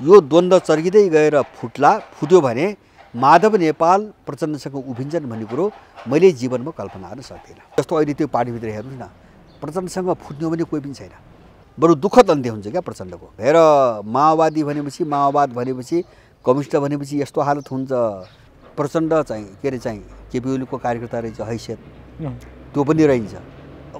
यो द्वन्द्व चर्किँदै गएर फुट्यो भने माधव नेपाल प्रचण्डसँग उभिन्छन् भन्ने कुरो मैले जीवनमा कल्पना गर्न सक्दिनँ। जस्तो अहिले त्यो पार्टीभित्र हेर्नुहोस् न, प्रचण्डसँग फुट्ने भने कोही पनि छैन, बरु दुःखद अन्त्य हुन्छ क्या प्रचण्डको। हेर, माओवादी भनेपछि, माओवाद भनेपछि, कम्युनिस्ट भनेपछि यस्तो हालत हुन्छ। प्रचण्ड चाहिँ के अरे चाहिँ केपी ओलीको कार्यकर्ता रहेछ, हैसियत त्यो पनि रहन्छ।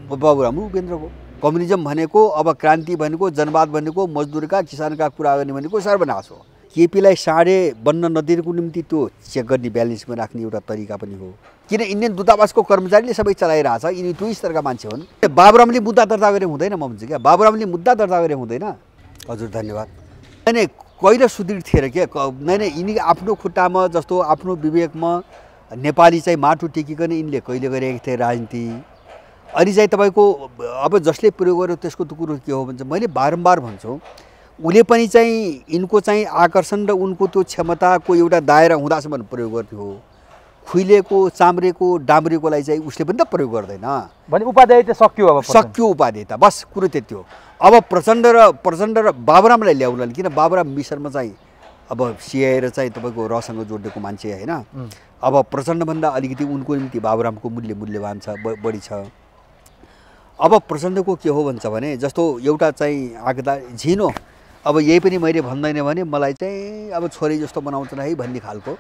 बाबुराम उपेन्द्रको कम्युनिजम भनेको, अब क्रान्ति भनेको, जनवाद भनेको, मजदुरका किसानका कुरा गर्ने भनेको सर्वनाश हो। केपीलाई साँढे बन्न नदिनुको निम्ति त्यो चेक गर्ने, ब्यालेन्समा राख्ने एउटा तरिका पनि हो। किन इन्डियन दूतावासको कर्मचारीले सबै चलाइरहेछ, यिनी त्यो स्तरका मान्छे हुन्। बाबुरामले मुद्दा दर्ता गरे हुँदैन, म भन्छु क्या, बाबुरामले मुद्दा दर्ता गरे हुँदैन। हजुर धन्यवाद। नै कहिले सुदृढ थिएन क्या, नै यिनी आफ्नो खुट्टामा, जस्तो आफ्नो विवेकमा नेपाली चाहिँ माटो टेकिकन यिनले कहिले गरेको थिए राजनीति। अनि चाहिँ तपाईँको अब जसले प्रयोग गर्यो त्यसको त कुरो के हो भन्छ, मैले बारम्बार भन्छु, उसले पनि चाहिँ यिनको चाहिँ आकर्षण र उनको त्यो क्षमताको एउटा दायरा हुँदासम्म प्रयोग गर्थ्यो हो। खुइलेको, चाम्रेको, डाम्रेकोलाई चाहिँ उसले पनि त प्रयोग गर्दैन भने उपाध्याय त सक्यो, अब सक्यो उपाध्याय त, बस कुरो त्यति हो। अब प्रचण्ड र बाबुरामलाई ल्याउन, किन बाबुराम मिसनमा चाहिँ अब सिआएर चाहिँ तपाईँको रसँग जोडिएको मान्छे होइन। अब प्रचण्डभन्दा अलिकति उनको निम्ति बाबुरामको मूल्यवान छ, बढी छ। अब प्रचण्डको के हो भन्छ भने, जस्तो एउटा चाहिँ आगदा झिनो, अब यही पनि मैले भन्दैन भने मलाई चाहिँ अब छोरी जस्तो बनाउँछन् है भन्ने खालको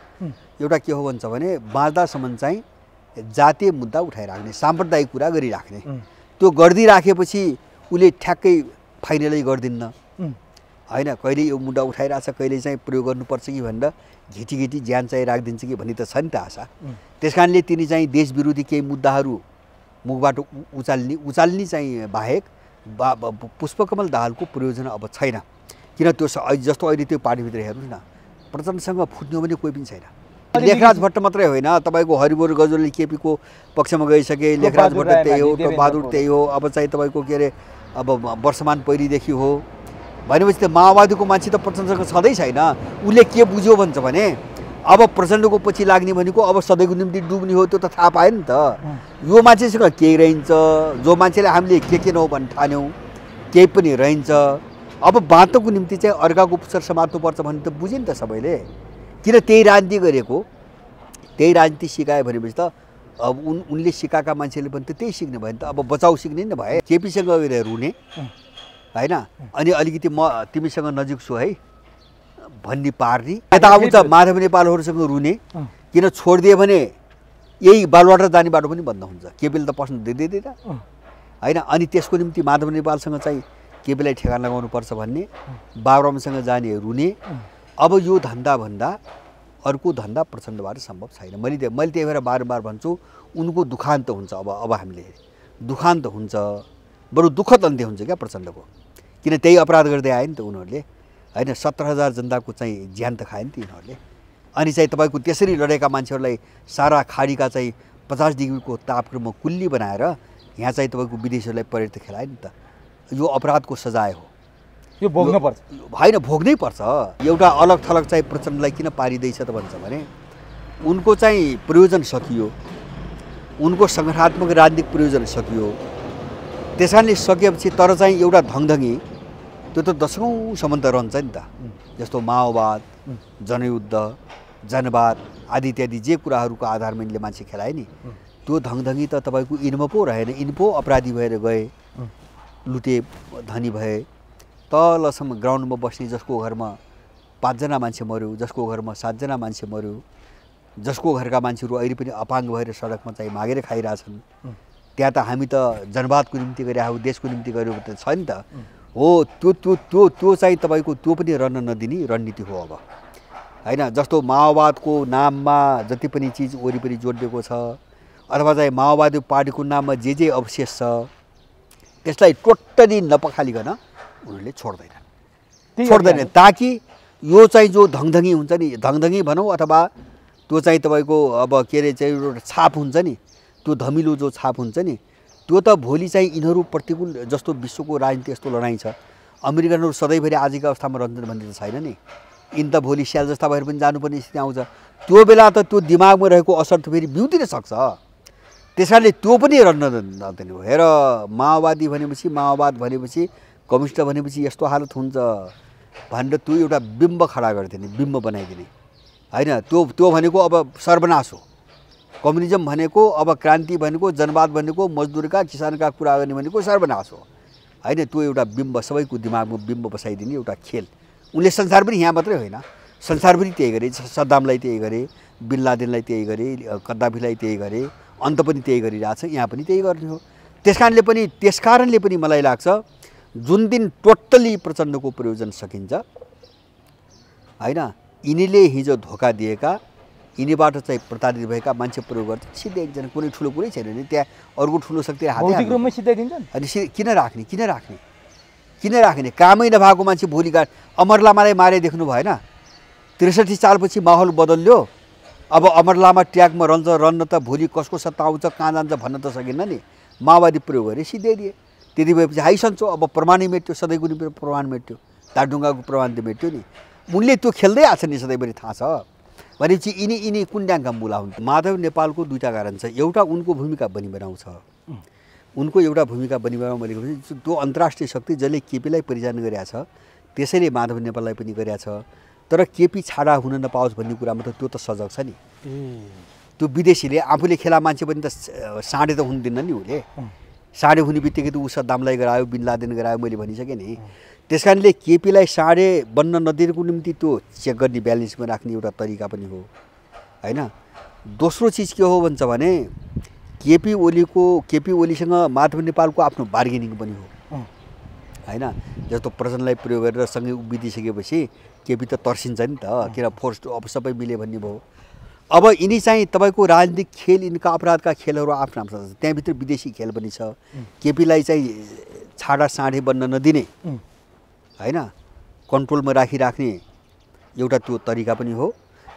एउटा के हो भन्छ भने, बाँच्दासम्म चाहिँ जातीय मुद्दा उठाइराख्ने, साम्प्रदायिक कुरा गरिराख्ने। त्यो गरिदिराखेपछि उसले ठ्याक्कै फाइनलै गर्दिन्न होइन, कहिले यो मुद्दा उठाइरहेछ, कहिले चाहिँ प्रयोग गर्नुपर्छ कि भनेर घिटी ज्यान चाहिँ राखिदिन्छ कि भन्ने त छ नि त आशा। त्यस कारणले तिनी चाहिँ देश विरोधी केही मुद्दाहरू मुखबाट उचाल्ने चाहिँ बाहेक पुष्पकमल दाहालको प्रयोजन अब छैन। किन त्यो जस्तो अहिले त्यो पार्टीभित्र हेर्नुहोस् न, प्रचण्डसँग फुट्ने भने कोही पनि छैन। लेखराज भट्ट मात्रै होइन, तपाईँको हरिबहादुर गजलले केपीको पक्षमा गइसके, लेखराज भट्ट त्यही हो, बहादुर त्यही हो, अब चाहिँ तपाईँको के अरे अब वर्षमान पहिरीदेखि हो भनेपछि त माओवादीको मान्छे त प्रचण्डसँग छँदै छैन। उसले के बुझ्यो भन्छ भने, अब प्रचण्डको पछि लाग्ने भनेको अब सधैँको निम्ति डुब्ने हो, त्यो त थाहा पायो नि त। यो मान्छेसँग केही रहन्छ, जो मान्छेले हामीले के नहो भने ठान्यौँ केही पनि रहन्छ। अब बाँतोको निम्ति चाहिँ अर्काको पुच्छर समात्नुपर्छ भन्ने त बुझ्यो नि त सबैले। किन त्यही राजनीति गरेको, त्यही राजनीति सिकायो भनेपछि त अब उनले सिकाएका मान्छेले पनि त त्यही सिक्ने भयो नि त। अब बचाउ सिक्ने नि भए, केपीसँग रुने होइन, अनि अलिकति म तिमीसँग नजिक छु है भन्ने पार्ने, यता आउँछ माधव नेपालहरूसँग रुने। किन छोडिदियो भने यही बालुवाटा जाने बाटो पनि बन्द हुन्छ, केपीले त पस्नु दिँदैन होइन। अनि त्यसको निम्ति माधव नेपालसँग चाहिँ केपीलाई ठेगान लगाउनुपर्छ भन्ने, बाबुरामसँग जाने रुने। अब यो धन्दाभन्दा अर्को धन्दा प्रचण्डबाट सम्भव छैन। मैले त्यही भएर बारम्बार भन्छु, उनको दुखान्त हुन्छ। अब हामीले दुखान्त हुन्छ, बरु दुःखद अन्त्य हुन्छ क्या प्रचण्डको। किन त्यही अपराध गर्दै आयो नि त उनीहरूले होइन, 17,000 जनताको चाहिँ ज्यान त खायो नि त यिनीहरूले। अनि चाहिँ तपाईँको त्यसरी लडेका मान्छेहरूलाई सारा खाडीका चाहिँ 50 डिग्रीको तापक्रममा कुल्ली बनाएर यहाँ चाहिँ तपाईँको विदेशीहरूलाई पर्यटक खेलायो नि त। यो अपराधको सजाय हो, यो भोग्नुपर्छ होइन, भोग्नै पर्छ। एउटा अलग थलग चाहिँ प्रचण्डलाई किन पारिँदैछ त भन्छ भने, उनको चाहिँ प्रयोजन सकियो, उनको सङ्गठनात्मक राजनीतिक प्रयोजन सकियो। त्यस कारणले सकेपछि तर चाहिँ एउटा धङधङी त्यो त दशकौँसम्म त रहन्छ नि त। जस्तो माओवाद, जनयुद्ध, जनवाद आदि इत्यादि जे कुराहरूको आधारमा यिनले मान्छे खेलाए नि, त्यो धङधङी त तपाईँको यिनमा पो रहेन। यिनी पो अपराधी भएर गए, लुटे धनी भए। तलसम्म ग्राउन्डमा बस्ने, जसको घरमा 5 जना मान्छे मऱ्यो, जसको घरमा 7 जना मान्छे मऱ्यो, जसको घरका मान्छेहरू अहिले पनि अपाङ्ग भएर सडकमा चाहिँ मागेर खाइरहेछन्, त्यहाँ त हामी त जनवादको निम्ति गरे हौ, देशको निम्ति गऱ्यो त छ नि त। हो, त्यो चाहिँ तपाईँको त्यो पनि रहन नदिने रणनीति हो अब होइन। जस्तो माओवादको नाममा जति पनि चिज वरिपरि जोडिएको छ, अथवा चाहिँ माओवादी पार्टीको नाममा जे अवशेष छ, त्यसलाई टोटली नपखालिकन उनीहरूले छोड्दैन, ताकि यो चाहिँ जो धङधङी हुन्छ नि, धङधङी भनौँ अथवा त्यो चाहिँ तपाईँको अब के अरे चाहिँ एउटा छाप हुन्छ नि, त्यो धमिलो जो छाप हुन्छ नि, त्यो त भोलि चाहिँ यिनीहरू प्रतिकूल जस्तो विश्वको राजनीति यस्तो लडाइँ छ, अमेरिकनहरू सधैँभरि आजको अवस्थामा रहन्छन् भन्ने त छैन नि। यिनी त भोलि स्याल जस्ता भएर पनि जानुपर्ने स्थिति आउँछ। त्यो बेला त त्यो दिमागमा रहेको असर त फेरि बिउतिन सक्छ। त्यस कारणले त्यो पनि रहन नदिने हो। हेर, माओवाद भनेपछि, कम्युनिस्ट भनेपछि यस्तो हालत हुन्छ भनेर त्यो एउटा बिम्ब खडा गरिदिने, बिम्ब बनाइदिने होइन। त्यो भनेको अब सर्वनाश हो। कम्युनिजम भनेको अब क्रान्ति भनेको जनवाद भनेको मजदुरका किसानका कुरा गर्ने भनेको सर्वनाश हो होइन। त्यो एउटा बिम्ब सबैको दिमागमा बिम्ब बसाइदिने एउटा खेल। उनले संसारभरि यहाँ मात्रै होइन संसारभरि त्यही गरे। सद्दामलाई त्यही गरे, बिन लादेनलाई त्यही गरे, कद्दाफीलाई त्यही गरे, अन्त पनि त्यही गरिरहेछ, यहाँ पनि त्यही गर्ने हो। त्यसकारणले पनि मलाई लाग्छ जुन दिन टोटल्ली प्रचण्डको प्रयोजन सकिन्छ होइन, यिनीले हिजो धोका दिएका, यिनीबाट चाहिँ प्रताडित भएका मान्छे प्रयोग गर्छ सिधै एकजना। कुनै ठुलो कुरै छैन नि त्यहाँ, अरूको ठुलो शक्ति भौतिक रूपमै सिधाइदिन्छन्। अनि किन राख्ने कामै नभएको मान्छे भोलि अमर लामालाई मारे देख्नु भएन? 63 सालपछि माहौल बदल्यो। अब अमर लामा ट्र्याकमा रन्न त भोलि कसको सत्ता आउँछ कहाँ जान्छ भन्न त सकिन्न नि। माओवादी प्रयोग गरे सिधाइदिए। त्यति भएपछि हाइसन्चो अब प्रमाणै मेट्यो, सधैँको नि प्रमाण मेट्यो, तारढुङ्गाको प्रमाण त मेट्यो नि। उनले त्यो खेल्दै आछन् नि सधैँभरि थाहा छ। भनेपछि यिनी कुन ड्याङका मुला हुन्? माधव नेपालको दुईवटा कारण छ। एउटा उनको भूमिका बनिबनाउँछ, उनको एउटा भूमिका बनिबनाउ मैले भनेपछि त्यो अन्तर्राष्ट्रिय शक्ति जसले केपीलाई परिचालन गरेका छ त्यसैले माधव नेपाललाई पनि गरेका छ। तर केपी छाडा हुन नपाओस् भन्ने कुरामा त त्यो त सजग छ नि। त्यो विदेशीले आफूले खेला मान्छे पनि त साँडे त हुन दिन्न नि। उसले साँडे हुने बित्तिकै त ऊ सद्दामलाई गरायो, बिन लादेन गरायो, मैले भनिसकेँ नि। त्यस कारणले केपीलाई साँडे बन्न नदिनुको निम्ति त्यो चेक गर्ने, ब्यालेन्समा राख्ने एउटा तरिका पनि हो होइन। दोस्रो चिज के हो भन्छ भने केपी ओलीसँग माधव नेपालको आफ्नो बार्गेनिङ पनि हो होइन। जस्तो प्रचण्डलाई प्रयोग गरेर सँगै उभिदिसकेपछि केपी त तर्सिन्छ नि त, किन फोर्स अब सबै मिले भन्ने भयो। अब यिनी चाहिँ तपाईँको राजनीतिक खेल, यिनका अपराधका खेलहरू आफ्नो आफ्नो छ। त्यहाँभित्र विदेशी खेल पनि छ। केपीलाई चाहिँ छाडा साँढे बन्न नदिने होइन, कन्ट्रोलमा राख्ने एउटा त्यो तरिका पनि हो।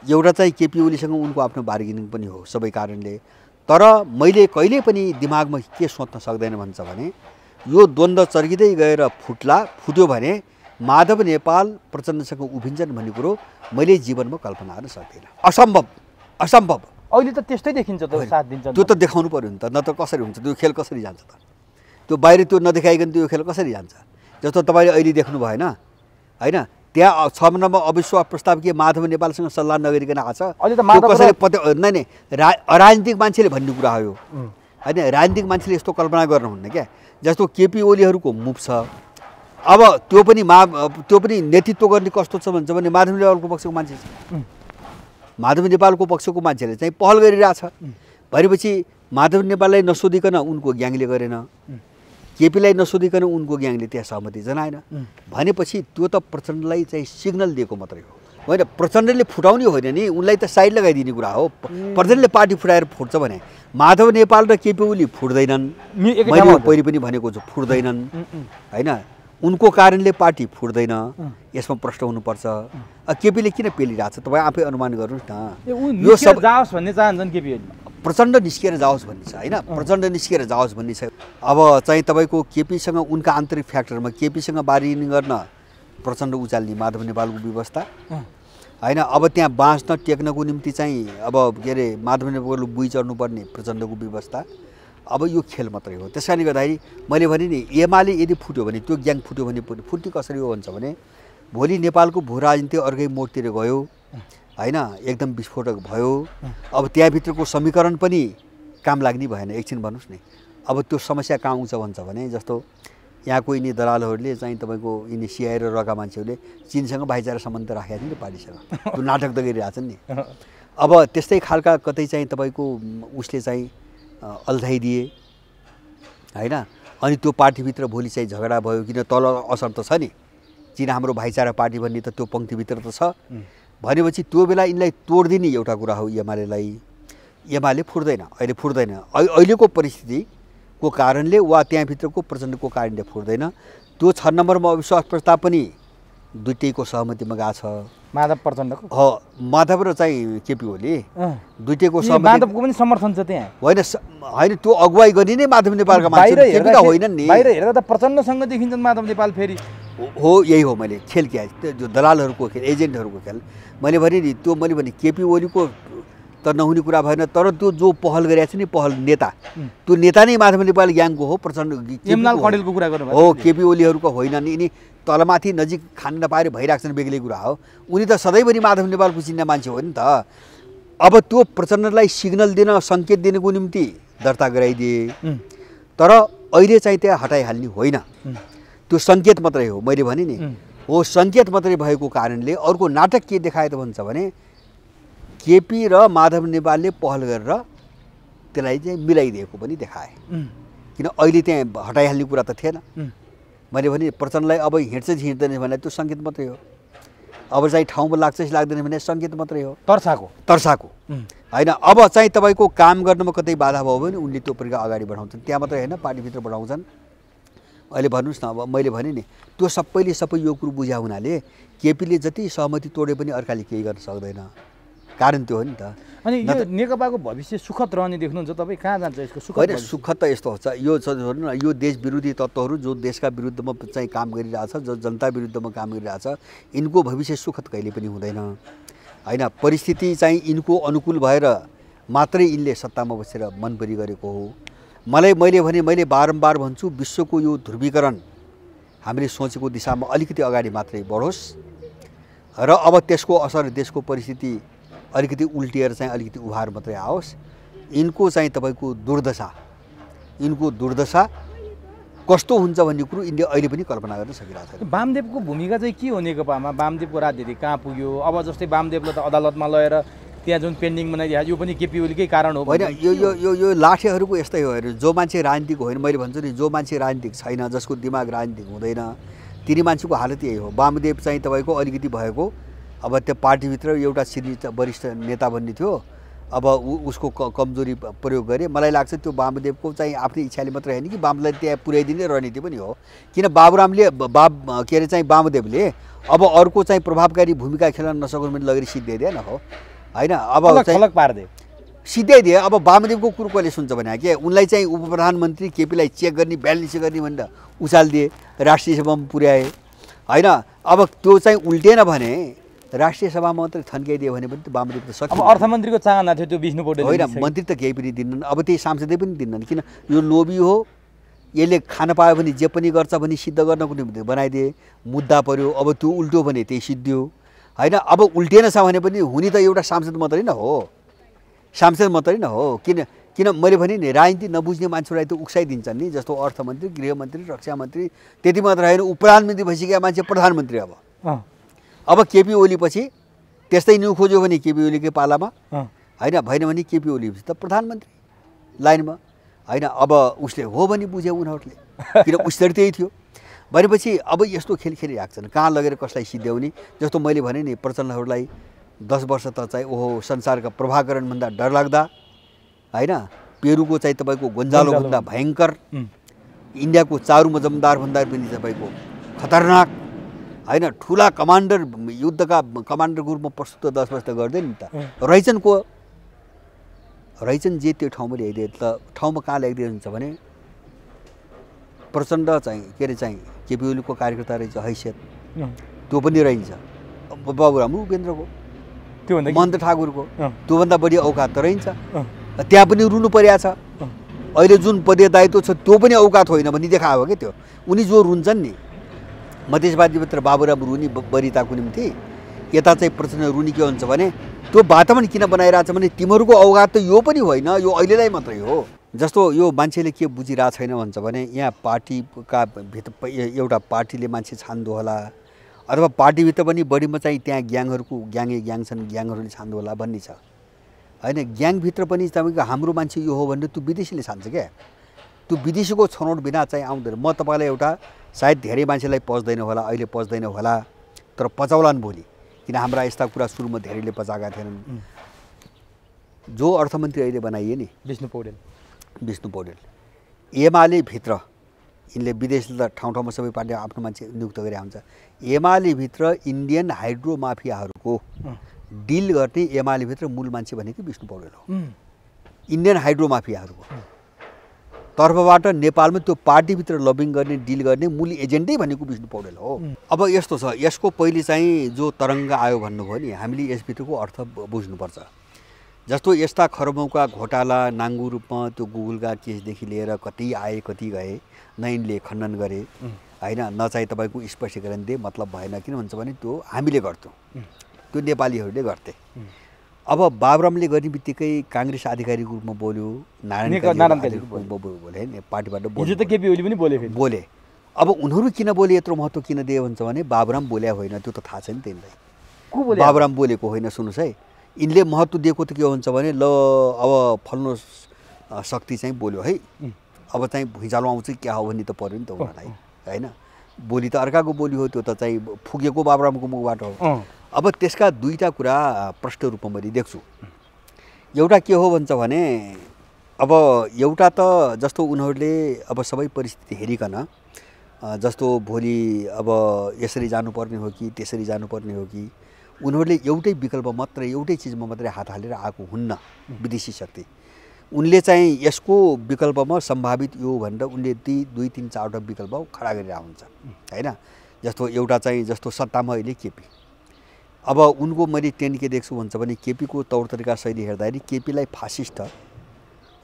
एउटा चाहिँ केपी ओलीसँग उनको आफ्नो बार्गेनिङ पनि हो सबै कारणले। तर मैले कहिले पनि दिमागमा के सोच्न सक्दैन भन्छ भने यो द्वन्द्व चर्किँदै गएर फुट्यो भने माधव नेपाल प्रचण्डसँग उभिन्छन् भन्ने कुरो मैले जीवनमा कल्पना गर्न सक्दिनँ। असम्भव। अहिले त त्यस्तै देखिन्छ त, साथ दिन्छ। त्यो त देखाउनु पर्यो नि त, नत्र कसरी हुन्छ? त्यो खेल कसरी जान्छ त? त्यो बाहिर त्यो नदेखाइकन त्यो खेल कसरी जान्छ? जस्तो तपाईँले अहिले देख्नु भएन होइन, त्यहाँ 6 नम्बरमा अविश्वास प्रस्ताव के माधव नेपालसँग सल्लाह नगरिकन आछ। कसैले नै अराजनीतिक मान्छेले भन्ने कुरा हो यो होइन। राजनीतिक मान्छेले यस्तो कल्पना गर्नुहुन्न क्या। जस्तो केपी ओलीहरूको मुभ छ। अब त्यो पनि नेतृत्व गर्ने कस्तो छ भन्छ भने माधव नेपालको पक्षको मान्छे छ। माधव नेपालको पक्षको मान्छेले चाहिँ पहल गरिरहेछ भनेपछि माधव नेपाललाई नसोधिकन उनको ग्याङले गरेन, केपीलाई नसोधिकन उनको ग्याङले त्यहाँ सहमति जनाएन भनेपछि त्यो त प्रचण्डलाई चाहिँ सिग्नल दिएको मात्रै हो होइन। प्रचण्डले फुटाउने होइन नि, उनलाई त साइड लगाइदिने कुरा हो। प्रचण्डले पार्टी फुटाएर फुट्छ भने माधव नेपाल र केपी ओली फुट्दैनन्। मैले पहिले पनि भनेको छु फुट्दैनन् होइन। उनको कारणले पार्टी फुट्दैन, यसमा प्रश्न हुनुपर्छ। केपीले किन पेलिरहेछ तपाईँ आफै अनुमान गर्नुहोस् न। यो सब जाओस् भन्ने चाहन्छन् केपी ओली। प्रचण्ड निस्किएर जाओस् भन्ने छ होइन, प्रचण्ड निस्किएर जाओस् भन्ने छ। अब चाहिँ तपाईँको केपीसँग उनका आन्तरिक फ्याक्टरमा केपीसँग बार्गेनिङ गर्न प्रचण्ड उचाल्ने माधव नेपालको व्यवस्था होइन। अब त्यहाँ बाँच्न टेक्नको निम्ति चाहिँ अब के अरे माधव नेपालको बुइ चढ्नुपर्ने प्रचण्डको व्यवस्था। अब यो खेल मात्रै हो। त्यस कारणले गर्दाखेरि मैले भने नि एमाले यदि फुट्यो भने त्यो ग्याङ फुट्यो भने फुट्ने कसरी हो भन्छ भने भोलि नेपालको भू राजनीति अर्कै मोडतिर गयो होइन, एकदम विस्फोटक भयो। अब त्यहाँभित्रको समीकरण पनि काम लाग्ने भएन। एकछिन भन्नुहोस् नि, अब त्यो समस्या कहाँ आउँछ भन्छ भने जस्तो यहाँको यिनी दलालहरूले चाहिँ तपाईँको यिनी सिआई र रका मान्छेहरूले चिनसँग भाइचारा सम्बन्ध राखेका थिए नि पार्टीसँग, त्यो नाटक त गरिरहेछन् नि। अब त्यस्तै खालका कतै चाहिँ तपाईँको उसले चाहिँ अल्झाइदिए होइन। अनि त्यो पार्टीभित्र भोलि चाहिँ झगडा भयो, किन तल असर त छ नि, चिन हाम्रो भाइचारा पार्टी भन्ने त त्यो पङ्क्तिभित्र त छ भनेपछि त्यो बेला यिनलाई तोडिदिने एउटा कुरा हो एमालेलाई। एमाले फुट्दैन, अहिले फुट्दैन। अहिलेको परिस्थितिको कारणले वा त्यहाँभित्रको प्रचण्डको कारणले फुट्दैन। त्यो 6 नम्बरमा अविश्वास प्रस्ताव पनि दुईटैको सहमतिमा गएको छ। माधव प्रचण्डको हो, माधव र चाहिँ केपी ओली दुईटैको सहमति। माधवको पनि समर्थन छ त्यहाँ होइन त्यो अगुवाई गर्ने नै माधव नेपालका मान्छे, केपीका होइनन् नि। बाहिर हेर्दा त प्रचण्डसँग देखिन्छन् माधव नेपाल फेरि हो। यही हो मैले खेल के जो दलालहरूको खेल, एजेन्टहरूको खेल। मैले भने नि त्यो मैले भने केपी ओलीको त नहुने कुरा भएन। तर त्यो जो पहल गरिरहेको छ नि, पहल नेता, त्यो नेता नै माधव नेपाल ग्याङको हो, प्रचण्ड यमलाल खडेलको कुरा गर्नु हो, केपी ओलीहरूको होइन नि। यिनी तलमाथि नजिक खान नपाएर भइरहेको छन्, बेग्लै कुरा हो। उनी त सधैँभरि माधव नेपालको चिन्ने मान्छे हो नि त। अब त्यो प्रचण्डलाई सिग्नल दिन, सङ्केत दिनको निम्ति दर्ता गराइदिए, तर अहिले चाहिँ त्यहाँ हटाइहाल्ने होइन, त्यो सङ्केत मात्रै हो। मैले भने नि हो, सङ्केत मात्रै भएको कारणले अर्को नाटक के देखाए त भन्छ भने केपी र माधव नेपालले पहल गरेर त्यसलाई चाहिँ मिलाइदिएको पनि देखाए। किन अहिले त्यहाँ हटाइहाल्ने कुरा त थिएन। मैले भने प्रचण्डलाई अब हिँड्छ हिँड्दैन भने त्यो सङ्केत मात्रै हो। अब चाहिँ ठाउँमा लाग्छ कि लाग्दैन भने सङ्केत मात्रै हो, तर्साको होइन। अब चाहिँ तपाईँको काम गर्नमा कतै बाधा भयो भने उनले त्यो प्रक्रिया अगाडि बढाउँछन्। त्यहाँ मात्रै होइन, पार्टीभित्र बढाउँछन्। अहिले भन्नुहोस् न, अब मैले भने नि त्यो सबैले सबै यो कुरो बुझ्या हुनाले केपीले जति सहमति तोडे पनि अर्काले केही गर्न सक्दैन, कारण त्यो हो नि त। अनि यो नेकपाको भविष्य सुखद रहने देख्नुहुन्छ तपाईँ? कहाँ जान्छ यसको सुखद? होइन, सुखद त यस्तो हुन्छ, यो हेर्नु न, यो देश विरोधी तत्त्वहरू जो देशका विरुद्धमा चाहिँ काम गरिरहेछ, जो जनता विरुद्धमा काम गरिरहेछ, यिनको भविष्य सुखद कहिले पनि हुँदैन होइन। परिस्थिति चाहिँ यिनको अनुकूल भएर मात्रै यिनले सत्तामा बसेर मनपरी गरेको हो। मैले बारम्बार भन्छु, विश्वको यो ध्रुवीकरण हामीले सोचेको दिशामा अलिकति अगाडि मात्रै बढोस् र अब त्यसको असर देशको परिस्थिति अलिकति उल्टिएर चाहिँ अलिकति उभार मात्रै आओस्। यिनको चाहिँ तपाईँको दुर्दशा कस्तो हुन्छ भन्ने कुरो यिनले अहिले पनि कल्पना गर्न सकिरहेको छ। वामदेवको भूमिका चाहिँ के हो नेकपामा? वामदेवको राजनीति कहाँ पुग्यो? अब जस्तै वामदेवले त अदालतमा लगेर त्यहाँ जुन पेन्डिङ बनाइदिएको यो पनि केपी ओलीकै कारण हो होइन? यो लाठेहरूको यस्तै हो। हेर्नु, जो मान्छे राजनीतिक होइन, मैले भन्छु नि, जो मान्छे राजनीतिक छैन, जसको दिमाग राजनीतिक हुँदैन, तिनी मान्छेको हालत यही हो। वामदेव चाहिँ तपाईँको अलिकति भएको, अब त्यो पार्टीभित्र एउटा सिनियर वरिष्ठ नेता बन्ने थियो, अब उसको कमजोरी प्रयोग गरे। मलाई लाग्छ त्यो वामदेवको चाहिँ आफ्नै इच्छाले मात्रै होइन कि वामलाई त्यहाँ पुर्याइदिने रणनीति पनि हो। किन बाबुरामले के अरे चाहिँ वामदेवले अब अर्को चाहिँ प्रभावकारी भूमिका खेल्न नसक्नु पनि लगेर सिद्ध्याइदिएन हो होइन। अब अलग पार्दै सिद्ध्याइदिए। अब वामदेवको कुरो कसले सुन्छ भने के उनलाई चाहिँ उप प्रधानमन्त्री केपीलाई चेक गर्ने, ब्यालेन्स गर्ने भनेर उचालिदिए, राष्ट्रिय सभामा पुर्याए होइन। अब त्यो चाहिँ उल्टेन भने राष्ट्रिय सभामा मात्रै थन्काइदियो भने पनि वामदेव त सक्छ। अब अर्थमन्त्रीको चाहना थियो त्यो विष्णु पौडेल होइन, मन्त्री त केही पनि दिन्नन्, अब त्यही सांसदै पनि दिन्नन्। किन? यो लोभी हो, यसले खान पायो भने जे पनि गर्छ भने सिद्ध गर्नको निम्ति बनाइदिए, मुद्दा पर्यो, अब त्यो उल्टो भने त्यही सिद्धियो होइन। अब उल्टेन छ भने पनि हुने त एउटा सांसद मात्रै न हो, किन मैले भने नि, राजनीति नबुझ्ने मान्छेलाई त उक्साइदिन्छन् नि। जस्तो अर्थमन्त्री, गृहमन्त्री, रक्षामन्त्री, त्यति मात्र होइन, उपप्रधानमन्त्री भइसकेका मान्छे प्रधानमन्त्री। अब केपी ओली पछि त्यस्तै न्यु खोज्यो भने केपी ओलीकै पालामा होइन, भएन भने केपी ओली त प्रधानमन्त्री लाइनमा होइन। अब उसले हो भने बुझ्यो उनीहरूले, किन उसरी त्यही थियो भनेपछि अब यस्तो खेल खेलिरहेको छन्, कहाँ लगेर कसलाई सिद्ध्याउने। जस्तो मैले भने नि, प्रचण्डहरूलाई 10 वर्ष त चाहिँ ओहो संसारका प्रभाकरणभन्दा डरलाग्दा होइन, पेरुको चाहिँ तपाईँको गोन्जालोभन्दा भयङ्कर, इन्डियाको चारु मजमदारभन्दा पनि तपाईँको खतरनाक होइन, ठुला कमान्डर, युद्धका कमान्डरको रूपमा प्रस्तुत 10 वर्ष त गर्दैन नि त। रहेछन् जे त्यो ठाउँमा ल्याइदिए त, ठाउँमा कहाँ ल्याइदिए हुन्छ भने प्रचण्ड चाहिँ के अरे चाहिँ केपी ओलीको कार्यकर्ता रहेछ, हैसियत त्यो पनि रहन्छ। बाबुराम उपेन्द्रको, त्योभन्दा महेन्द्र ठाकुरको त्योभन्दा बढी औकात त रहन्छ। त्यहाँ पनि रुनु परेको छ। अहिले जुन पदीय दायित्व छ त्यो पनि औकात होइन भन्ने देखायो क्या। त्यो उनी जो रुन्छन् नि, मधेसवादीभित्र बाबुराम रुनी वरिताको निम्ति, यता चाहिँ प्रचण्ड रुनी के हुन्छ भने त्यो वातावरण किन बनाइरहेछ भने तिमीहरूको औकात त यो पनि होइन, यो अहिलेलाई मात्रै हो। जस्तो यो मान्छेले के बुझिरहेको छैन भन्छ भने यहाँ पार्टीका भित्र एउटा पार्टीले मान्छे छान्दो होला, अथवा पार्टीभित्र पनि बढीमा चाहिँ त्यहाँ ग्याङ छन्, ग्याङहरूले छान्दो होला भन्ने छ होइन। ग्याङभित्र पनि तपाईँको हाम्रो मान्छे यो हो भनेर त्यो विदेशीले छान्छ क्या। त्यो विदेशीको छनौट बिना चाहिँ आउँदैन। म तपाईँलाई एउटा, सायद धेरै मान्छेलाई पच्दैन होला, अहिले पच्दैन होला, तर पचाउलान् भोलि, किन हाम्रा यस्ता कुरा सुरुमा धेरैले पचाएका थिएनन्। जो अर्थमन्त्री अहिले बनाइए नि विष्णु पौडेल, एमाले भित्र यिनले विदेशले त ठाउँ ठाउँमा सबै पार्टी आफ्नो मान्छे नियुक्त गरे हुन्छ। एमाले भित्र इन्डियन हाइड्रो माफियाहरूको डिल गर्ने एमाले भित्र मूल मान्छे भनेको विष्णु पौडेल हो। इन्डियन हाइड्रो माफियाहरूको तर्फबाट नेपालमा त्यो पार्टीभित्र लबिङ गर्ने, डिल गर्ने मूल एजेन्टै भनेको विष्णु पौडेल हो। अब यस्तो छ, यसको पहिले चाहिँ जो तरङ्ग आयो भन्नुभयो नि, हामीले यसभित्रको अर्थ बुझ्नुपर्छ। जस्तो यस्ता खरबौँका घोटाला नाङ्गु रूपमा त्यो गुगलका केसदेखि लिएर कति आए कति गए न यिनले खण्डन गरे होइन, न चाहिँ तपाईँको स्पष्टीकरण दिए, मतलब भएन। किन भन्छ भने त्यो हामीले गर्थ्यौँ, त्यो नेपालीहरूले गर्थे। अब बाबुरामले गर्ने बित्तिकै काङ्ग्रेस आधिकारिक रूपमा बोल्यो, नारायण बोले, पार्टीबाट बोले। अब उनीहरू किन बोले, यत्रो महत्त्व किन दिए भन्छ भने बाबुराम बोल्या होइन, त्यो त थाहा छैन तिमीलाई। बाबुराम बोलेको होइन, सुन्नुहोस् है, यिनले महत्त्व दिएको त के हुन्छ भने ल अब फल्नु शक्ति चाहिँ बोल्यो है, अब चाहिँ भुइँचालो आउँछ क्या हो भन्ने त पऱ्यो नि त उनीहरूलाई होइन। बोली त अर्काको बोली हो, त्यो त चाहिँ फुकेको बाबुरामको मुखबाट हो। अब त्यसका दुईवटा कुरा प्रष्ट रूपमा मैले देख्छु। एउटा के हो भन्छ भने अब एउटा त जस्तो उनीहरूले अब सबै परिस्थिति हेरिकन जस्तो भोलि अब यसरी जानुपर्ने हो कि त्यसरी जानुपर्ने हो कि, उनीहरूले एउटै विकल्प मात्रै, एउटै चिजमा मात्रै हात हालेर आएको हुन्न विदेशी शक्ति। उनले चाहिँ यसको विकल्पमा सम्भावित यो भनेर उनले 2, 3, 4वटा विकल्प खडा गरिरहेको हुन्छ होइन। जस्तो एउटा चाहिँ जस्तो सत्तामा अहिले केपी, अब उनको मैले ट्रेन्ड के देख्छु भन्छ भने केपीको तौर तरिका शैली हेर्दाखेरि केपीलाई फासिस्ट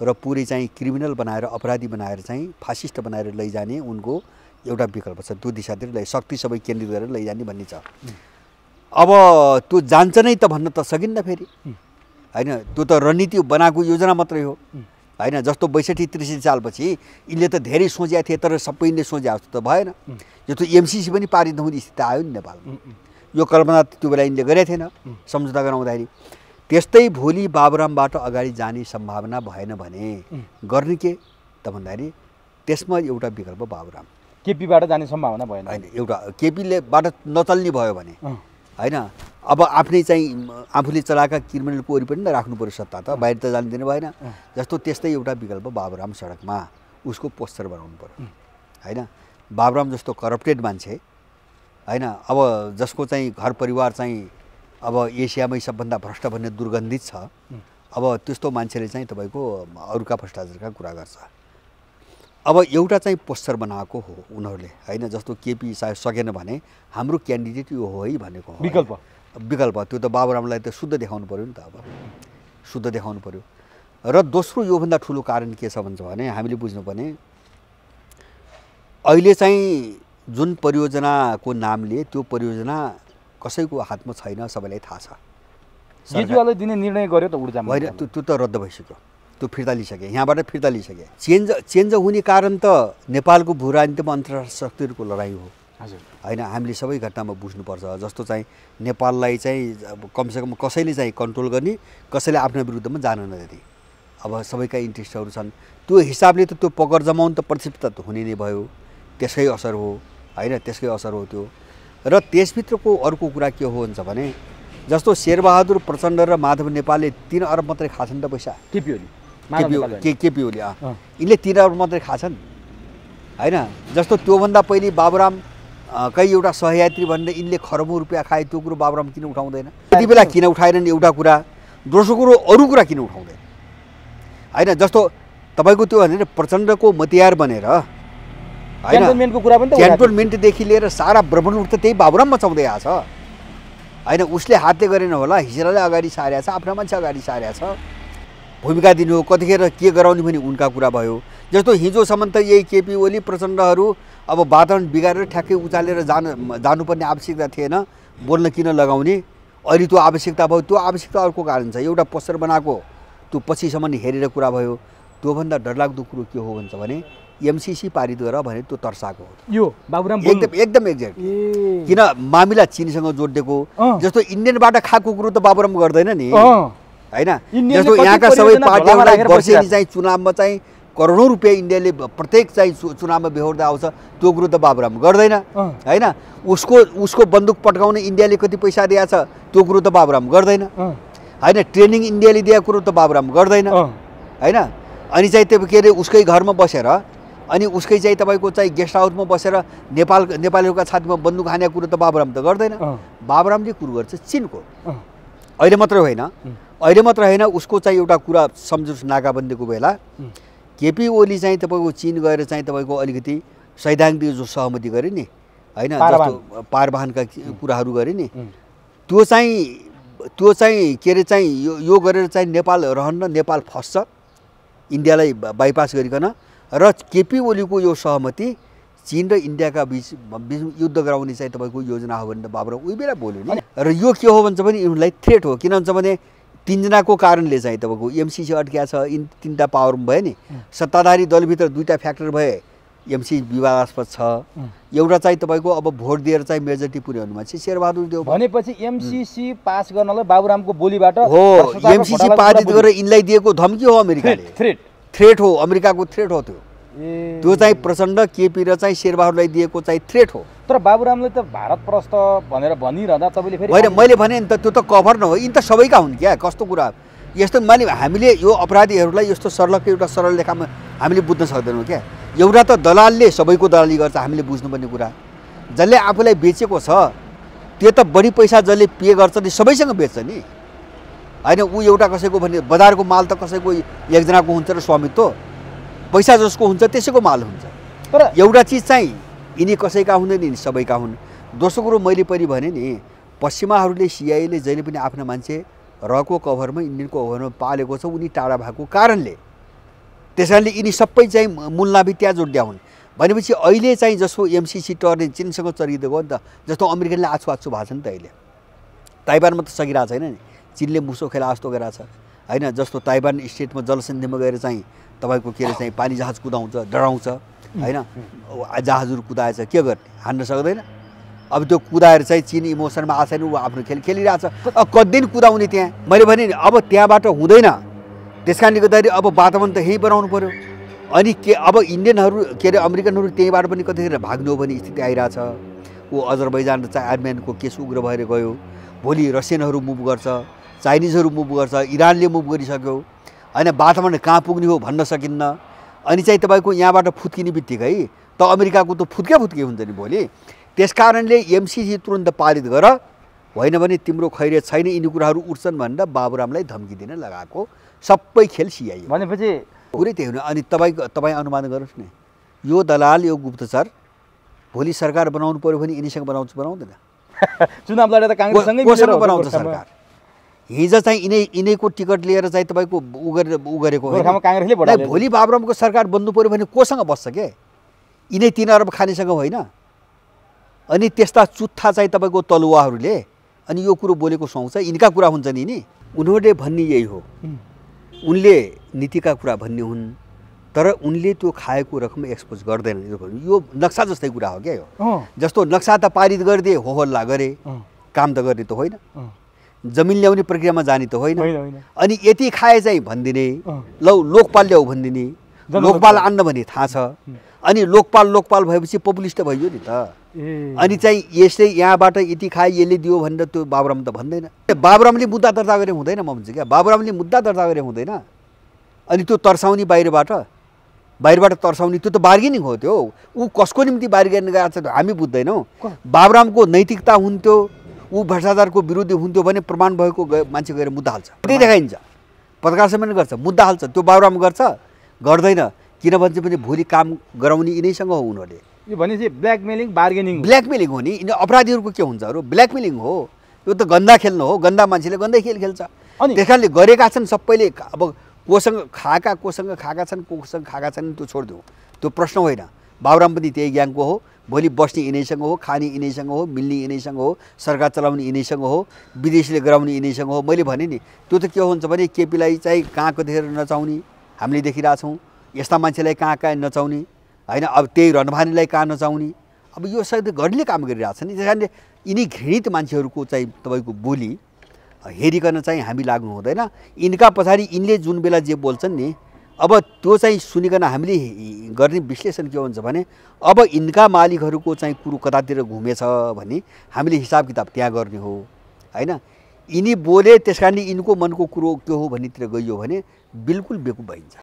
र पुरै चाहिँ क्रिमिनल बनाएर, अपराधी बनाएर चाहिँ फासिस्ट बनाएर लैजाने उनको एउटा विकल्प छ। त्यो दिशातिर शक्ति सबै केन्द्रित गरेर लैजाने भन्ने छ। अब त्यो जान्छ नै त भन्न त सकिन्न फेरि होइन, त्यो त रणनीति बनाएको योजना मात्रै हो होइन। जस्तो 62-63 सालपछि यिनले त धेरै सोचेका थिए, तर सबै यिनले सोचे जस्तो त भएन। जस्तो एमसिसी पनि पारित नहुने स्थिति आयो नि नेपालमा, यो कल्पना त्यो बेला यिनले गरेका थिएन सम्झौता गराउँदाखेरि। त्यस्तै भोलि बाबुरामबाट अगाडि जाने सम्भावना भएन भने गर्ने के त भन्दाखेरि त्यसमा एउटा विकल्प बाबुराम, केपीबाट जाने सम्भावना भएन होइन, एउटा केपीलेबाट नचल्ने भयो भने होइन। अब आफ्नै चाहिँ आफूले चलाएका क्रिमिनलको वरिपरि नै राख्नु पऱ्यो सत्ता, त बाहिर त जान दिनु भएन। जस्तो त्यस्तै एउटा विकल्प बाबुराम सडकमा, उसको पोस्टर बनाउनु पऱ्यो होइन। बाबुराम जस्तो करप्टेड मान्छे होइन, अब जसको चाहिँ घर परिवार चाहिँ अब एसियामै सबभन्दा भ्रष्ट भन्ने दुर्गन्धित छ, अब त्यस्तो मान्छेले चाहिँ तपाईँको अरूका भ्रष्टाचारका कुरा गर्छ। अब एउटा चाहिँ पोस्टर बनाएको हो उनीहरूले होइन। जस्तो केपी सायद सकेन भने हाम्रो क्यान्डिडेट यो हो है भनेको हो विकल्प। त्यो त बाबुरामलाई त शुद्ध देखाउनु पऱ्यो नि त, अब शुद्ध देखाउनु पऱ्यो। र दोस्रो योभन्दा ठुलो कारण के छ भन्छ भने हामीले बुझ्नुपर्ने अहिले चाहिँ जुन परियोजनाको नामले त्यो परियोजना कसैको हातमा छैन, सबैलाई थाहा छ। केजुवालले दिने निर्णय गर्यो त ऊर्जा होइन, त्यो त रद्द भइसक्यो, त्यो फिर्ता लिइसके, यहाँबाट फिर्ता लिइसके। चेन्ज हुने कारण त नेपालको भू राजनीतिमा अन्तर्राष्ट्रिय शक्तिहरूको लडाइँ हो होइन। हामीले सबै घटनामा बुझ्नुपर्छ। जस्तो चाहिँ नेपाललाई चाहिँ कमसेकम कसैले चाहिँ कन्ट्रोल गर्ने, कसैले आफ्ना विरुद्धमा जान नदिने, अब सबैका इन्ट्रेस्टहरू छन्। त्यो हिसाबले त त्यो पकड जमाउनु त प्रतिष्ठित हुने नै भयो, त्यसकै असर हो होइन, त्यसकै असर हो त्यो। र त्यसभित्रको अर्को कुरा के हो भन्छ भने जस्तो शेरबहादुर प्रचण्ड र माधव नेपालले 3 अरब मात्रै खाछन् त पैसा, केपी ओली यिनले 3 अरब मात्रै खाछन् होइन। जस्तो त्योभन्दा पहिले बाबुराम कहीँ एउटा सहयात्री भनेर यिनले खरबौँ रुपियाँ खाए, त्यो कुरो बाबुराम किन उठाउँदैन? त्यति बेला किन उठाएनन् एउटा कुरा, दोस्रो कुरो अरू कुरा किन उठाउँदैन होइन। जस्तो तपाईँको त्यो भनेर प्रचण्डको मतियार बनेर क्यान्टोनमेन्टदेखि लिएर सारा ब्रह्मण्ड त त्यही बाबुराम मचाउँदै आएको छ होइन। उसले हातले गरेन होला, हिजरालाई अगाडि सारेको छ, आफ्ना मान्छे अगाडि सारेको छ, भूमिका दिनु हो, कतिखेर के गराउने भने उनका कुरा भयो। जस्तो हिजोसम्म त यही केपी ओली प्रचण्डहरू अब वातावरण बिगारेर ठ्याक्कै उचालेर जानुपर्ने आवश्यकता थिएन, बोल्न किन लगाउने, अहिले त्यो आवश्यकता भयो। त्यो आवश्यकता अर्को कारण छ, एउटा पोस्टर बनाएको त्यो पछिसम्म हेरेर कुरा भयो। त्योभन्दा डरलाग्दो कुरो के हो भन्छ भने एमसिसी पारित गर भने त्यो तर्साएको हो यो बाबुराम, एकदम एक्ज्याक्ट। किन मामिला चीनसँग जोडिदिएको, जस्तो इन्डियनबाट खाएको कुरो त बाबुराम गर्दैन नि होइन। जस्तो यहाँका सबै पार्टीहरूलाई वर्षेनी चाहिँ चुनावमा चाहिँ करोडौँ रुपियाँ इन्डियाले प्रत्येक चाहिँ चुनावमा बेहोर्दा आउँछ, त्यो कुरो त बाबुराम गर्दैन होइन। उसको बन्दुक पट्काउन इन्डियाले कति पैसा दिएको छ, त्यो कुरो त बाबुराम गर्दैन होइन। ट्रेनिङ इन्डियाले दिएको कुरो त बाबुराम गर्दैन होइन। अनि चाहिँ त्यो के अरे उसकै घरमा बसेर अनि उसकै चाहिँ तपाईँको चाहिँ गेस्ट हाउसमा बसेर नेपालीहरूका छातीमा बन्दुक हानेको कुरो त बाबुराम त गर्दैन। बाबुरामले कुरो गर्छ चिनको। अहिले मात्र होइन, उसको चाहिँ एउटा कुरा सम्झोस्, नाकाबन्दीको बेला केपी ओली चाहिँ तपाईँको चीन गएर चाहिँ तपाईँको अलिकति सैद्धान्तिक जो सहमति गरे नि होइन, जस्तो पारवाहनका कुराहरू गरे नि, त्यो चाहिँ त्यो चाहिँ के अरे चाहिँ यो गरेर चाहिँ नेपाल रहन्न, नेपाल फस्छ इन्डियालाई बाइपास गरिकन। र केपी ओलीको यो सहमति चीन र इन्डियाका बीच युद्ध गराउने चाहिँ तपाईँको योजना हो भने त बाबुराम उही बेला बोल्यो नि। र यो के हो भन्छ भने यिनीहरूलाई थ्रेट हो। किन भन्छ भने तीनजनाको कारणले चाहिँ तपाईँको एमसीसी अड्किया छ, यिन तीनटा पावर भयो नि, सत्ताधारी दलभित्र दुईटा फ्याक्टर भए एमसी विवादास्पद छ। एउटा चाहिँ तपाईँको अब भोट दिएर चाहिँ मेजोरिटी पुर्याउनु मान्छे शेरबहादुर देव भनेपछि एमसीसी पास गर्नलाई बाबुरामको बोलीबाट हो। एमसीसी पारित गरेर यिनलाई दिएको धम्की हो अमेरिकाले, थ्रेट हो, अमेरिकाको थ्रेट हो त्यो। त्यो चाहिँ प्रचण्ड केपी र चाहिँ शेरबहादुरलाई दिएको चाहिँ थ्रेट हो। तर बाबुरामले त भारत प्रस्त भनेर भनिरहँदा तपाईँले फेरि होइन, मैले भने नि त त्यो त कभर न हो, यिन त सबैका हुन् क्या। कस्तो कुरा यस्तो माने हामीले यो अपराधीहरूलाई यस्तो सरलकै एउटा सरल लेखामा हामीले बुझ्न सक्दैनौँ क्या। एउटा त दलालले सबैको दलाली गर्छ, हामीले बुझ्नुपर्ने कुरा। जसले आफूलाई बेचेको छ त्यो त बढी पैसा जसले पे गर्छ नि सबैसँग बेच्छ नि, होइन। ऊ एउटा कसैको भने बजारको माल त कसैको एकजनाको हुन्छ र स्वामित्व, पैसा जसको हुन्छ त्यसैको माल हुन्छ। तर एउटा चिज चाहिँ यिनी कसैका हुँदैन, यिनी सबैका हुन्। दोस्रो कुरो मैले पनि भने नि, पश्चिमाहरूले सिआइएले जहिले पनि आफ्ना मान्छे रको कभरमा इन्डियनको कभरमा पालेको छ, उनी टाढा भएको कारणले। त्यस कारणले यिनी सबै चाहिँ मूलनाभी त्यहाँ जोड्या हुन्। भनेपछि अहिले चाहिँ जसो एमसीसी टर्ने चीनसँग चरिदिएको हो नि त, जस्तो अमेरिकनले आछु भएको छ नि त अहिले। ताइवानमा त सकिरहेको छैन नि, चीनले मुसो खेला जस्तो गरिरहेछ, होइन। जस्तो ताइवान स्टेटमा जलसन्धिमा गएर चाहिँ तपाईँको के अरे चाहिँ पानी जहाज कुदाउँछ, डराउँछ, होइन। जहाजहरू कुदाएछ, के गर्ने, हान्न सक्दैन। अब त्यो कुदाएर चाहिँ चीन इमोसनमा आएको छैन, ऊ आफ्नो खेल खेलिरहेछ। कति दिन कुदाउने त्यहाँ, मैले भने नि अब त्यहाँबाट हुँदैन। त्यस कारणले गर्दाखेरि अब वातावरण त यहीँ बनाउनु पऱ्यो। अनि के अब इन्डियनहरू के अरे अमेरिकनहरू त्यहीँबाट पनि कतिखेर भाग्नु हो भने स्थिति आइरहेछ। ऊ अजरबैजान र चाहिँ आर्मेनियाको केस उग्र भएर गयो, भोलि रसियनहरू मुभ गर्छ, चाइनिजहरू मुभ गर्छ, इरानले मुभ गरिसक्यो, होइन। वातावरण कहाँ पुग्ने हो भन्न सकिन्न। अनि चाहिँ तपाईँको यहाँबाट फुत्किने बित्तिकै त अमेरिकाको त फुत्के हुन्छ नि भोलि। त्यस कारणले एमसीसी तुरन्त पारित गर, होइन भने तिम्रो खैरियत छैन, यिनी कुराहरू उठ्छन् भनेर बाबुरामलाई धम्की दिन लगाएको सबै खेल सिआइए भनेपछि पुरै त्यही हुने। अनि तपाईँ अनुमान गर्नुहोस् न, यो दलाल यो गुप्तचर भोलि सरकार बनाउनु पऱ्यो भने यिनीसँग बनाउँदैन? चुनाव लडेर त काङ्ग्रेससँगै बनाउँछ सरकार। हिजो चाहिँ यिनैको टिकट लिएर चाहिँ तपाईँको उ गरेको काङ्ग्रेसले भोलि बाबुरामको सरकार बन्नु पऱ्यो भने कोसँग बस्छ के? यिनै 3 अरब खानेसँग होइन। अनि त्यस्ता चुत्था चाहिँ तपाईँको तलुवाहरूले अनि यो कुरो बोलेको सुहाउँछ, यिनका कुरा हुन्छ नि। उनीहरूले भन्ने यही हो, उनले नीतिका कुरा भन्ने हुन्, तर उनले त्यो खाएको रकम एक्सपोज गर्दैनन्। यो नक्सा जस्तै कुरा हो क्या यो। जस्तो नक्सा त पारित गरिदिए, हो हल्ला गरे, काम त गर्ने त होइन, जमिन ल्याउने प्रक्रियामा जाने त होइन। अनि यति खाए चाहिँ भनिदिने, लौ लोकपाल ल्याऊ भनिदिने, लोकपाल आन्न भने थाहा छ। अनि लोकपाल भएपछि पपुलिस्ट भयो नि त। अनि चाहिँ यसले यहाँबाट यति खाए यसले दियो भनेर त्यो बाबुराम त भन्दैन। बाबुरामले मुद्दा दर्ता गरे हुँदैन, म भन्छु क्या। बाबुरामले मुद्दा दर्ता गरे हुँदैन। अनि त्यो तर्साउने बाहिरबाट तर्साउने त्यो त बार्गेनिङ हो। त्यो ऊ कसको निम्ति बार्गेनिङ गरेको छ हामी बुझ्दैनौँ। बाबुरामको नैतिकता हुन्थ्यो, ऊ भ्रष्टाचारको विरोधी हुन्थ्यो भने प्रमाण भएको मान्छे गएर मुद्दा हाल्छ, त्यही देखाइन्छ, पत्रकार सम्मेलन गर्छ, मुद्दा हाल्छ। त्यो बाबुराम गर्छ गर्दैन? किन भन्छ भने भोलि काम गराउने यिनैसँग हो उनीहरूले। यो भनेपछि ब्ल्याकमेलिङ ब्ल्याकमेलिङ हो नि। यिनी अपराधीहरूको के हुन्छ अरू? ब्ल्याकमेलिङ हो। यो त गन्दा खेल्नु हो, गन्दा मान्छेले गन्दै खेल खेल्छ। त्यस कारणले गरेका छन् सबैले। अब कोसँग खाएका छन् त्यो छोडिदिउँ, त्यो प्रश्न होइन। बाबुराम पनि त्यही ग्याङको हो, भोलि बस्ने यिनैसँग हो, खाने यिनैसँग हो, मिल्ने यिनैसँग हो, सरकार चलाउने यिनैसँग हो, विदेशीले गराउने यिनैसँग हो। मैले भने नि त्यो त के हुन्छ भने केपीलाई चाहिँ कहाँ कतिखेर नचाउने हामीले देखिरहेछौँ, यस्ता मान्छेलाई कहाँ नचाउने, होइन। अब त्यही रणभानीलाई कहाँ नचाउने, अब यो सायद घरले काम गरिरहेछ नि। त्यस कारणले यिनी घृणित मान्छेहरूको चाहिँ तपाईँको बोली हेरिकन चाहिँ हामी लाग्नु हुँदैन। यिनका पछाडि यिनले जुन बेला जे बोल्छन् नि, अब त्यो चाहिँ सुनिकन हामीले गर्ने विश्लेषण के हुन्छ भने अब यिनका मालिकहरूको चाहिँ कुरो कतातिर घुमेछ भने हामीले हिसाब किताब त्यहाँ गर्ने हो, होइन। यिनी बोले त्यस कारणले यिनको मनको कुरो के हो भन्नेतिर गइयो भने बिल्कुल बेकुब भइन्छ।